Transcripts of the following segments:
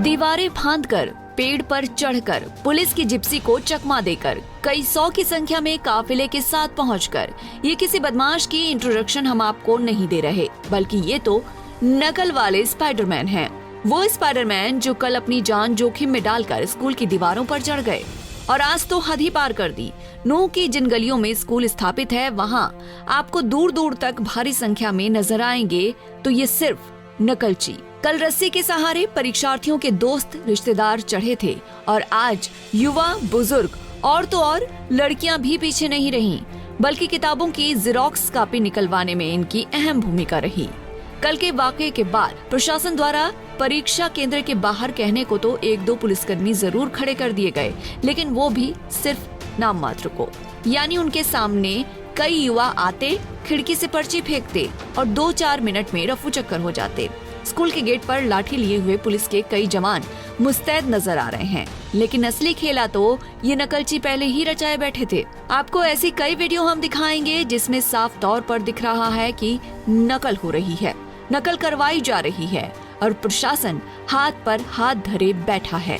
दीवारें फांदकर, पेड़ पर चढ़कर, पुलिस की जिप्सी को चकमा देकर, कई 100 की संख्या में काफिले के साथ पहुंचकर, ये किसी बदमाश की इंट्रोडक्शन हम आपको नहीं दे रहे, बल्कि ये तो नकल वाले स्पाइडरमैन हैं। वो स्पाइडरमैन जो कल अपनी जान जोखिम में डालकर स्कूल की दीवारों पर चढ़ गए और आज तो हद ही पार कर दी। नूह की जिन गलियों में स्कूल स्थापित है, वहाँ आपको दूर दूर तक भारी संख्या में नजर आएंगे तो ये सिर्फ नकलची। कल रस्सी के सहारे परीक्षार्थियों के दोस्त रिश्तेदार चढ़े थे और आज युवा, बुजुर्ग और तो और लड़कियां भी पीछे नहीं रहीं, बल्कि किताबों की जेरोक्स कॉपी निकलवाने में इनकी अहम भूमिका रही। कल के वाकये के बाद प्रशासन द्वारा परीक्षा केंद्र के बाहर कहने को तो 1-2 पुलिसकर्मी जरूर खड़े कर दिए गए, लेकिन वो भी सिर्फ नाम मात्र को। यानी उनके सामने कई युवा आते, खिड़की से पर्ची फेंकते और 2-4 मिनट में रफू चक्कर हो जाते। स्कूल के गेट पर लाठी लिए हुए पुलिस के कई जवान मुस्तैद नजर आ रहे हैं, लेकिन असली खेला तो ये नकलची पहले ही रचाए बैठे थे। आपको ऐसी कई वीडियो हम दिखाएंगे जिसमें साफ तौर पर दिख रहा है कि नकल हो रही है, नकल करवाई जा रही है और प्रशासन हाथ पर हाथ धरे बैठा है।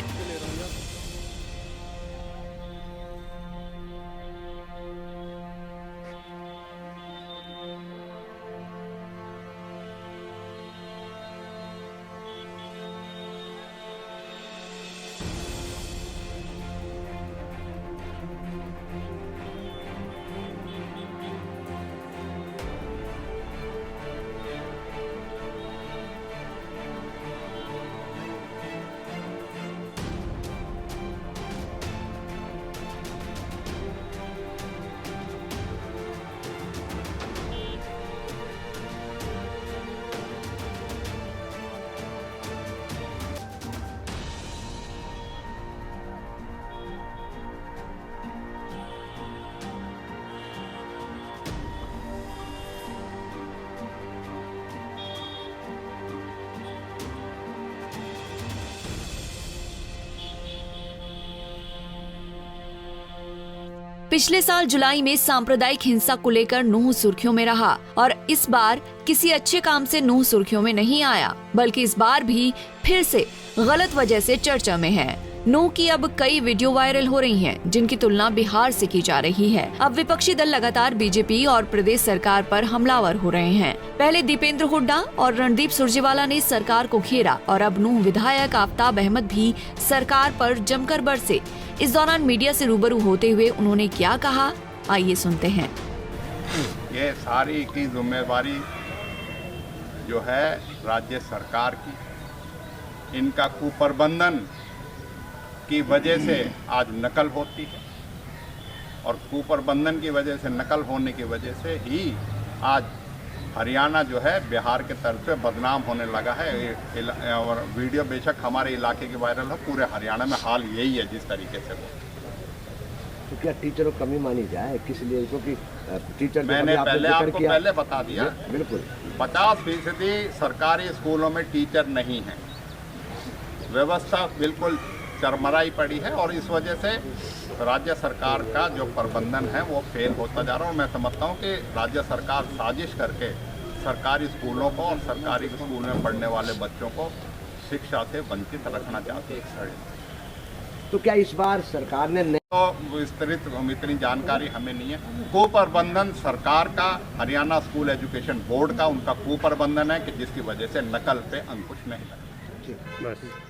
पिछले साल जुलाई में सांप्रदायिक हिंसा को लेकर नूह सुर्खियों में रहा और इस बार किसी अच्छे काम से नूह सुर्खियों में नहीं आया, बल्कि इस बार भी फिर से गलत वजह से चर्चा में है। नूह की अब कई वीडियो वायरल हो रही हैं, जिनकी तुलना बिहार से की जा रही है। अब विपक्षी दल लगातार बीजेपी और प्रदेश सरकार पर हमलावर हो रहे हैं। पहले दीपेंद्र हुड्डा और रणदीप सुरजेवाला ने सरकार को घेरा और अब नूह विधायक आफ्ताब अहमद भी सरकार पर जमकर बरसे। इस दौरान मीडिया से रूबरू होते हुए उन्होंने क्या कहा, आइए सुनते हैं। ये सारी की जिम्मेवारी जो है राज्य सरकार की, इनका कुप्रबंधन की वजह से आज नकल होती है और कुप्रबंधन की वजह से, नकल होने की वजह से ही आज हरियाणा जो है बिहार के तरफ से बदनाम होने लगा है। और वीडियो बेशक हमारे इलाके की वायरल है, पूरे हरियाणा में हाल यही है जिस तरीके से वो। तो क्या टीचरों को कमी मानी जाए, किस लिए? क्योंकि टीचर मैंने पहले आपको पहले बता दिया, बिल्कुल 50% सरकारी स्कूलों में टीचर नहीं है, व्यवस्था बिल्कुल चरमराई पड़ी है और इस वजह से राज्य सरकार का जो प्रबंधन है वो फेल होता जा रहा है। और मैं समझता हूँ कि राज्य सरकार साजिश करके सरकारी स्कूलों को और सरकारी स्कूल में पढ़ने वाले बच्चों को शिक्षा से वंचित रखना चाहती है। तो क्या इस बार सरकार ने तो विस्तृत इतनी जानकारी हमें नहीं है। कुप्रबंधन सरकार का, हरियाणा स्कूल एजुकेशन बोर्ड का, उनका कुप्रबंधन है कि जिसकी वजह से नकल पे अंकुश नहीं लगा।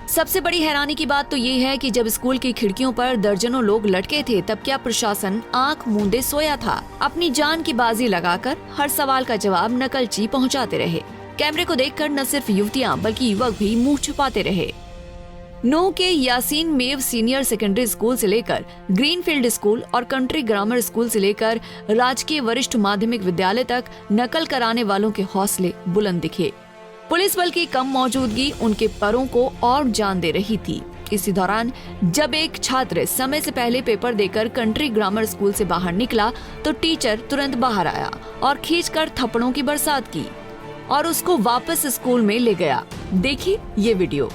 सबसे बड़ी हैरानी की बात तो ये है कि जब स्कूल की खिड़कियों पर दर्जनों लोग लटके थे, तब क्या प्रशासन आंख मूंदे सोया था? अपनी जान की बाजी लगाकर हर सवाल का जवाब नकलची पहुंचाते रहे। कैमरे को देखकर न सिर्फ युवतियां बल्कि युवक भी मुंह छुपाते रहे। नूह के यासीन मेव सीनियर सेकेंडरी स्कूल से लेकर ग्रीनफील्ड स्कूल और कंट्री ग्रामर स्कूल से लेकर राजकीय वरिष्ठ माध्यमिक विद्यालय तक नकल कराने वालों के हौसले बुलंद दिखे। पुलिस बल की कम मौजूदगी उनके परों को और जान दे रही थी। इसी दौरान जब एक छात्र समय से पहले पेपर देकर कंट्री ग्रामर स्कूल से बाहर निकला, तो टीचर तुरंत बाहर आया और खींचकर थप्पड़ों की बरसात की और उसको वापस स्कूल में ले गया। देखिए ये वीडियो।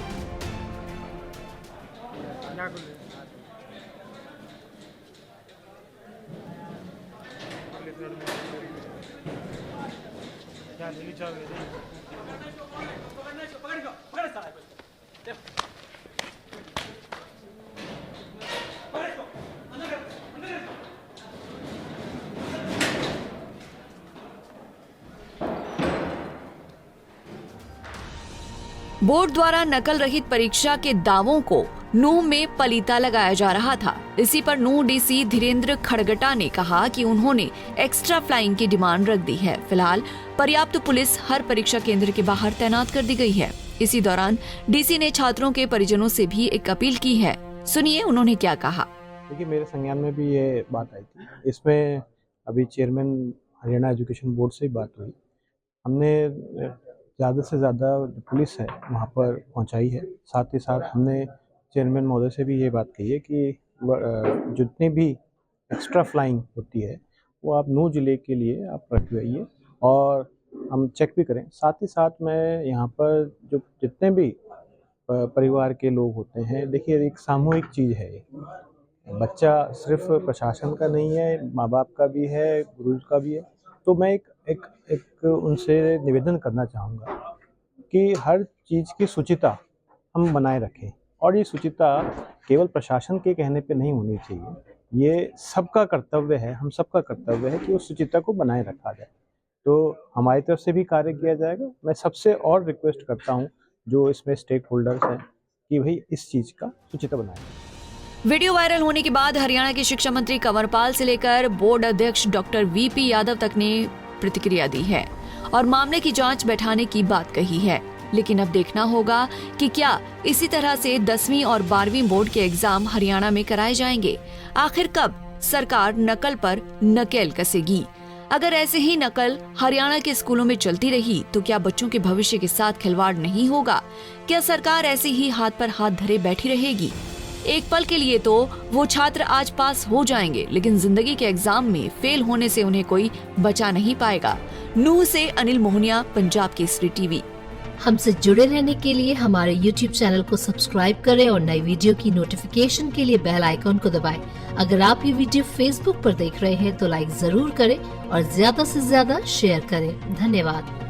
बोर्ड द्वारा नकल रहित परीक्षा के दावों को नूंह में पलीता लगाया जा रहा था। इसी पर नूंह डीसी धीरेन्द्र खड़गटा ने कहा कि उन्होंने एक्स्ट्रा फ्लाइंग की डिमांड रख दी है। फिलहाल पर्याप्त पुलिस हर परीक्षा केंद्र के बाहर तैनात कर दी गई है। इसी दौरान डीसी ने छात्रों के परिजनों से भी एक अपील की है। सुनिए उन्होंने क्या कहा। देखिए, मेरे संज्ञान में भी ये बात आई थी। इसमें अभी चेयरमैन हरियाणा एजुकेशन बोर्ड से ही बात हुई। हमने ज़्यादा से ज़्यादा पुलिस है वहाँ पर पहुँचाई है। साथ ही साथ हमने चेयरमैन महोदय से भी ये बात कही है कि जितनी भी एक्स्ट्रा फ्लाइंग होती है वो आप नूंह जिले के लिए आप रखवाइए और हम चेक भी करें। साथ ही साथ मैं यहाँ पर जो जितने भी परिवार के लोग होते हैं, देखिए एक सामूहिक चीज़ है ये। बच्चा सिर्फ प्रशासन का नहीं है, माँ बाप का भी है, गुरु का भी है। तो मैं एक उनसे निवेदन करना चाहूँगा कि हर चीज़ की शुचिता हम बनाए रखें और ये शुचिता केवल प्रशासन के कहने पे नहीं होनी चाहिए। ये सबका कर्तव्य है, हम सबका कर्तव्य है कि उस शुचिता को बनाए रखा जाए। तो हमारी तरफ से भी कार्य किया जाएगा। मैं सबसे और रिक्वेस्ट करता हूँ जो इसमें स्टेक होल्डर्स हैं कि भाई इस चीज़ का शुचिता बनाएं। वीडियो वायरल होने के बाद हरियाणा के शिक्षा मंत्री कंवरपाल से लेकर बोर्ड अध्यक्ष डॉक्टर वीपी यादव तक ने प्रतिक्रिया दी है और मामले की जांच बैठाने की बात कही है। लेकिन अब देखना होगा कि क्या इसी तरह से 10वीं और 12वीं बोर्ड के एग्जाम हरियाणा में कराए जाएंगे। आखिर कब सरकार नकल पर नकेल कसेगी? अगर ऐसे ही नकल हरियाणा के स्कूलों में चलती रही तो क्या बच्चों के भविष्य के साथ खिलवाड़ नहीं होगा? क्या सरकार ऐसे ही हाथ पर हाथ धरे बैठी रहेगी? एक पल के लिए तो वो छात्र आज पास हो जाएंगे, लेकिन जिंदगी के एग्जाम में फेल होने से उन्हें कोई बचा नहीं पाएगा। नूंह से अनिल मोहनिया, पंजाब केसरी टीवी। हमसे जुड़े रहने के लिए हमारे YouTube चैनल को सब्सक्राइब करें और नई वीडियो की नोटिफिकेशन के लिए बेल आइकॉन को दबाएं। अगर आप ये वीडियो Facebook पर देख रहे हैं तो लाइक जरूर करें और ज्यादा से ज्यादा शेयर करें। धन्यवाद।